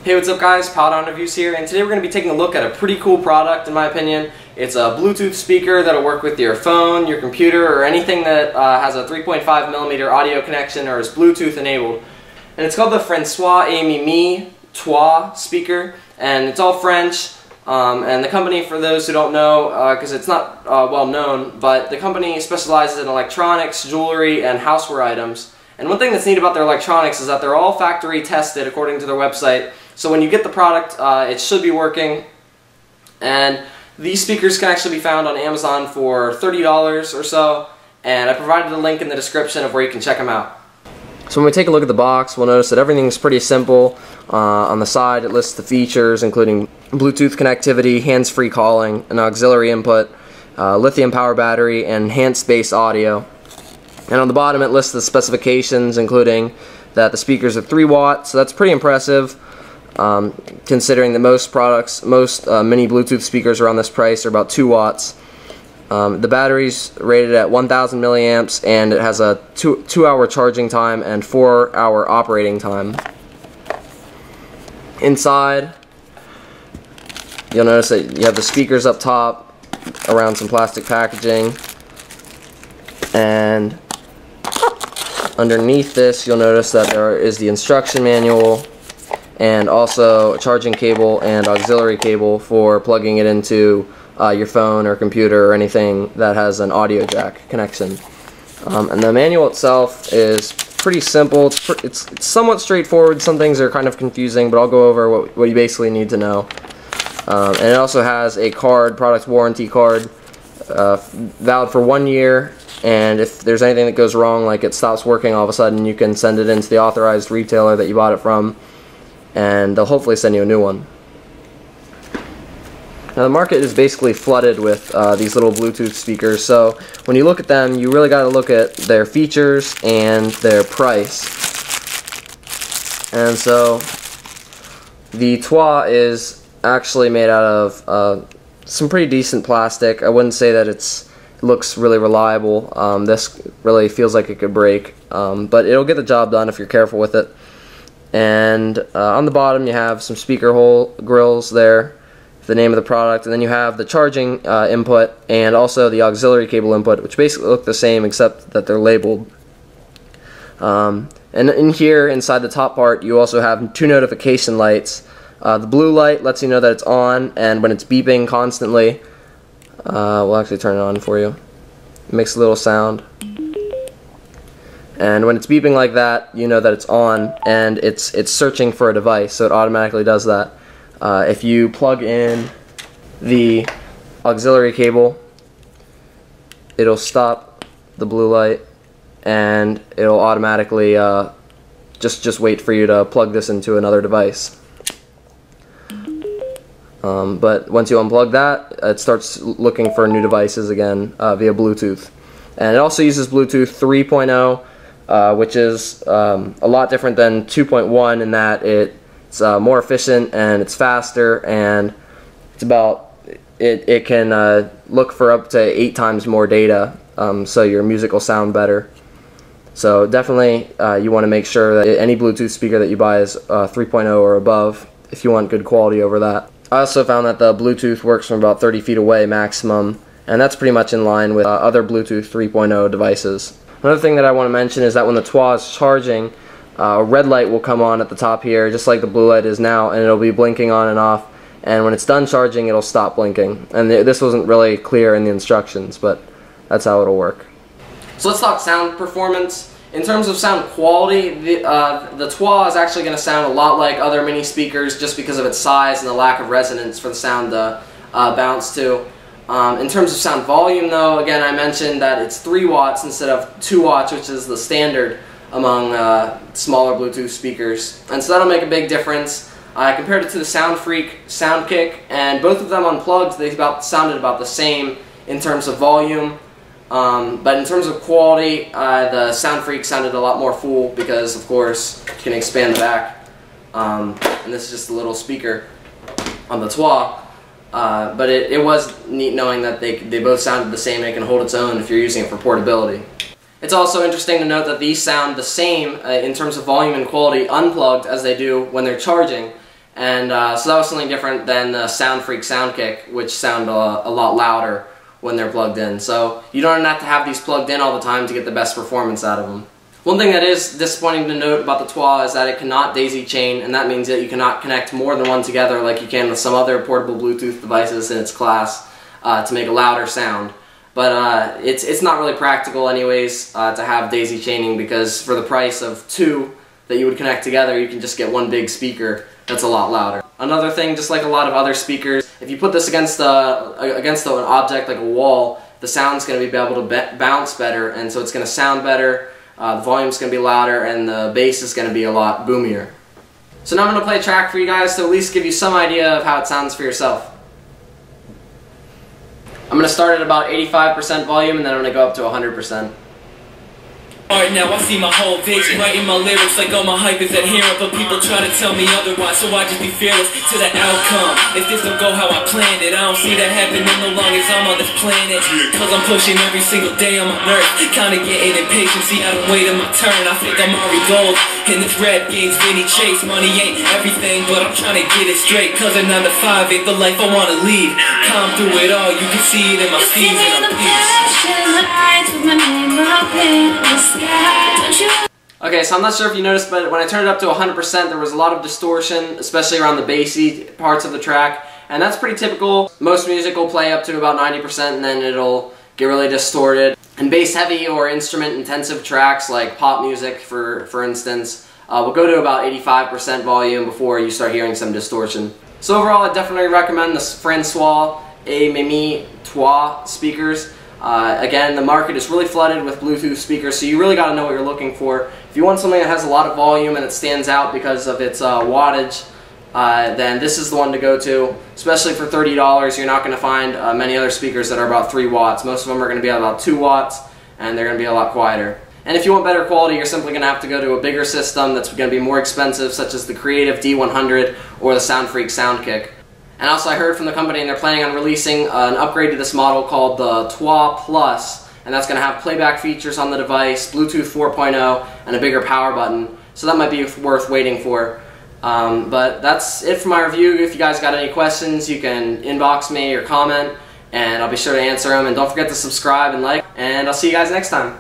Hey, what's up guys, PileDownReviews here, and today we're going to be taking a look at a pretty cool product in my opinion. It's a Bluetooth speaker that'll work with your phone, your computer, or anything that has a 3.5mm audio connection or is Bluetooth enabled. And it's called the Francois Trois speaker, and it's all French. And the company, for those who don't know, because it's not well known, but the company specializes in electronics, jewelry, and houseware items. And one thing that's neat about their electronics is that they're all factory tested according to their website. So when you get the product, it should be working. And these speakers can actually be found on Amazon for $30 or so. And I provided a link in the description of where you can check them out. So when we take a look at the box, we'll notice that everything's pretty simple. On the side, it lists the features, including Bluetooth connectivity, hands-free calling, an auxiliary input, lithium power battery, and enhanced bass audio. And on the bottom, it lists the specifications, including that the speakers are 3 watts, so that's pretty impressive. Considering that most mini Bluetooth speakers around this price are about 2 watts. The battery's rated at 1000 milliamps, and it has a 2-hour charging time and 4-hour operating time. Inside, you'll notice that you have the speakers up top around some plastic packaging, and underneath this you'll notice that there is the instruction manual and also a charging cable and auxiliary cable for plugging it into your phone or computer or anything that has an audio jack connection. And the manual itself is pretty simple. It's somewhat straightforward. Some things are kind of confusing, but I'll go over what you basically need to know. And it also has a product warranty card, valid for 1 year. And if there's anything that goes wrong, like it stops working all of a sudden, you can send it into the authorized retailer that you bought it from, and they'll hopefully send you a new one. Now the market is basically flooded with these little Bluetooth speakers, so when you look at them, you really got to look at their features and their price. And so the Trois is actually made out of some pretty decent plastic. I wouldn't say that it looks really reliable. This really feels like it could break, but it'll get the job done if you're careful with it. And on the bottom you have some speaker hole grills there, the name of the product, and then you have the charging input and also the auxiliary cable input, which basically look the same except that they're labeled. And in here, inside the top part, you also have 2 notification lights. The blue light lets you know that it's on, and when it's beeping constantly, we'll actually turn it on for you. It makes a little sound. And when it's beeping like that, you know that it's on, and it's searching for a device, so it automatically does that. If you plug in the auxiliary cable, it'll stop the blue light, and it'll automatically just wait for you to plug this into another device. But once you unplug that, it starts looking for new devices again via Bluetooth. And it also uses Bluetooth 3.0, which is a lot different than 2.1 in that it's more efficient and it's faster, and it can look for up to 8 times more data, so your music will sound better. So definitely you want to make sure that any Bluetooth speaker that you buy is 3.0 or above if you want good quality over that. I also found that the Bluetooth works from about 30 feet away maximum, and that's pretty much in line with other Bluetooth 3.0 devices. Another thing that I want to mention is that when the Trois is charging, a red light will come on at the top here, just like the blue light is now, and it'll be blinking on and off, and when it's done charging, it'll stop blinking. And this wasn't really clear in the instructions, but that's how it'll work. So let's talk sound performance. In terms of sound quality, the Trois is actually going to sound a lot like other mini speakers just because of its size and the lack of resonance for the sound to bounce to. In terms of sound volume though, again I mentioned that it's 3 watts instead of 2 watts, which is the standard among smaller Bluetooth speakers. And so that'll make a big difference. I compared it to the Soundfreak Soundkick, and both of them unplugged, they sounded about the same in terms of volume. But in terms of quality, the Soundfreak sounded a lot more full because, of course, you can expand the back. And this is just a little speaker on the Trois. But it was neat knowing that they both sounded the same and it can hold its own if you're using it for portability. It's also interesting to note that these sound the same in terms of volume and quality unplugged as they do when they're charging. And so that was something different than the Soundfreak Soundkick, which sound a lot louder when they're plugged in. So you don't have to have these plugged in all the time to get the best performance out of them. One thing that is disappointing to note about the Trois is that it cannot daisy chain, and that means that you cannot connect more than one together like you can with some other portable Bluetooth devices in its class to make a louder sound. But it's not really practical anyways to have daisy chaining, because for the price of 2 that you would connect together, you can just get one big speaker that's a lot louder. Another thing, just like a lot of other speakers, if you put this against an object like a wall, the sound's going to be able to bounce better, and so it's going to sound better, the volume's going to be louder, and the bass is going to be a lot boomier. So now I'm going to play a track for you guys to at least give you some idea of how it sounds for yourself. I'm going to start at about 85% volume, and then I'm going to go up to 100%. Alright, now I see my whole vision. Writing my lyrics like all my hype is adherent, but people try to tell me otherwise, so I just be fearless to the outcome. If this don't go how I planned it, I don't see that happening no long as I'm on this planet. Cause I'm pushing every single day on my nerve, kinda getting impatient, see I don't wait on my turn. I think I'm already gold in this rap game's Vinny Chase. Money ain't everything, but I'm trying to get it straight, cause a 9 to 5 ain't the life I wanna lead. Calm through it all, you can see it in my steeds and I'm peace. Okay, so I'm not sure if you noticed, but when I turned it up to 100%, there was a lot of distortion, especially around the bassy parts of the track, and that's pretty typical. Most music will play up to about 90%, and then it'll get really distorted. And bass-heavy or instrument-intensive tracks, like pop music, for instance, will go to about 85% volume before you start hearing some distortion. So overall, I definitely recommend the Francois et Trois speakers. Again, the market is really flooded with Bluetooth speakers, so you really got to know what you're looking for. If you want something that has a lot of volume and it stands out because of its wattage, then this is the one to go to. Especially for $30, you're not going to find many other speakers that are about 3 watts. Most of them are going to be about 2 watts, and they're going to be a lot quieter. And if you want better quality, you're simply going to have to go to a bigger system that's going to be more expensive, such as the Creative D100 or the Soundfreak Soundkick. And also I heard from the company, and they're planning on releasing an upgrade to this model called the Trois Plus, and that's going to have playback features on the device, Bluetooth 4.0, and a bigger power button. So that might be worth waiting for. But that's it for my review. If you guys got any questions, you can inbox me or comment, and I'll be sure to answer them. And don't forget to subscribe and like, and I'll see you guys next time.